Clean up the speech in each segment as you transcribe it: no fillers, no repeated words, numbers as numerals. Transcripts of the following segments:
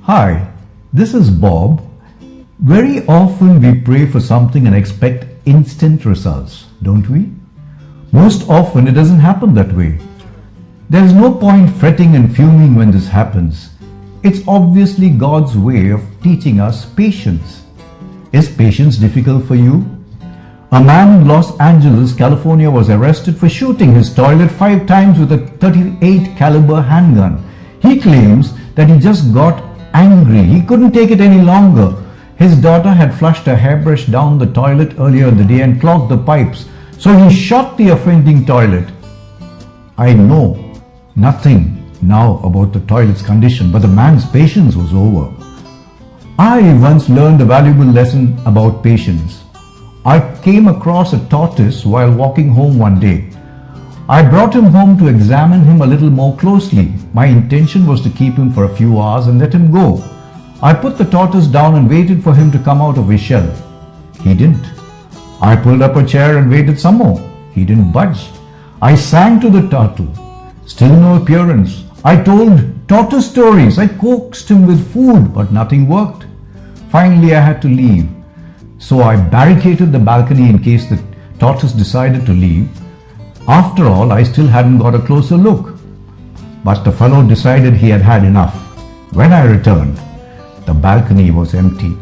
Hi, this is Bob. Very often we pray for something and expect instant results, don't we? Most often it doesn't happen that way. There's no point fretting and fuming when this happens. It's obviously God's way of teaching us patience. Is patience difficult for you? A man in Los Angeles, California was arrested for shooting his toilet 5 times with a .38 caliber handgun. He claims that he just got angry. He couldn't take it any longer. His daughter had flushed a hairbrush down the toilet earlier in the day and clogged the pipes. So he shot the offending toilet. I know nothing now about the toilet's condition, but the man's patience was over. I once learned a valuable lesson about patience. I came across a tortoise while walking home one day. I brought him home to examine him a little more closely. My intention was to keep him for a few hours and let him go. I put the tortoise down and waited for him to come out of his shell. He didn't. I pulled up a chair and waited some more. He didn't budge. I sang to the turtle. Still no appearance. I told tortoise stories. I coaxed him with food, but nothing worked. Finally, I had to leave. So I barricaded the balcony in case the tortoise decided to leave. After all, I still hadn't got a closer look. But the fellow decided he had had enough. When I returned, the balcony was empty.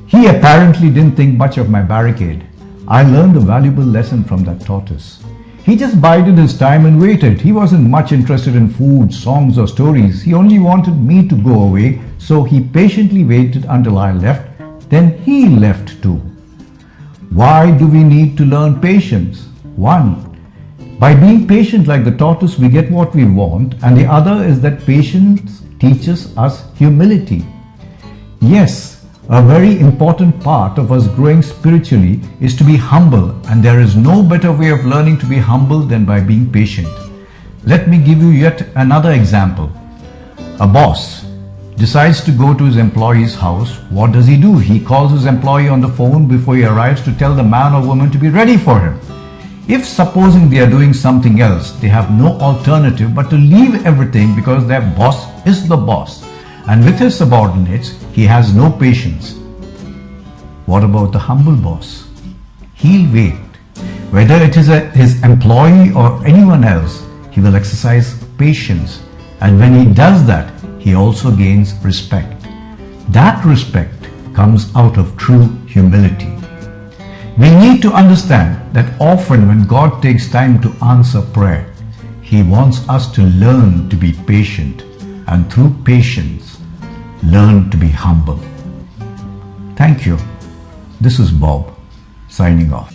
He apparently didn't think much of my barricade. I learned a valuable lesson from that tortoise. He just bided his time and waited. He wasn't much interested in food, songs or stories. He only wanted me to go away, so he patiently waited until I left. Then he left too. Why do we need to learn patience? 1. By being patient like the tortoise, we get what we want, and the other is that patience teaches us humility. Yes, a very important part of us growing spiritually is to be humble, and there is no better way of learning to be humble than by being patient. Let me give you yet another example. A boss decides to go to his employee's house. What does he do? He calls his employee on the phone before he arrives to tell the man or woman to be ready for him. If supposing they are doing something else, they have no alternative but to leave everything because their boss is the boss. And with his subordinates, he has no patience. What about the humble boss? He'll wait. Whether it is his employee or anyone else, he will exercise patience. And when he does that, he also gains respect. That respect comes out of true humility. We need to understand that often when God takes time to answer prayer, He wants us to learn to be patient, and through patience, learn to be humble. Thank you. This is Bob, signing off.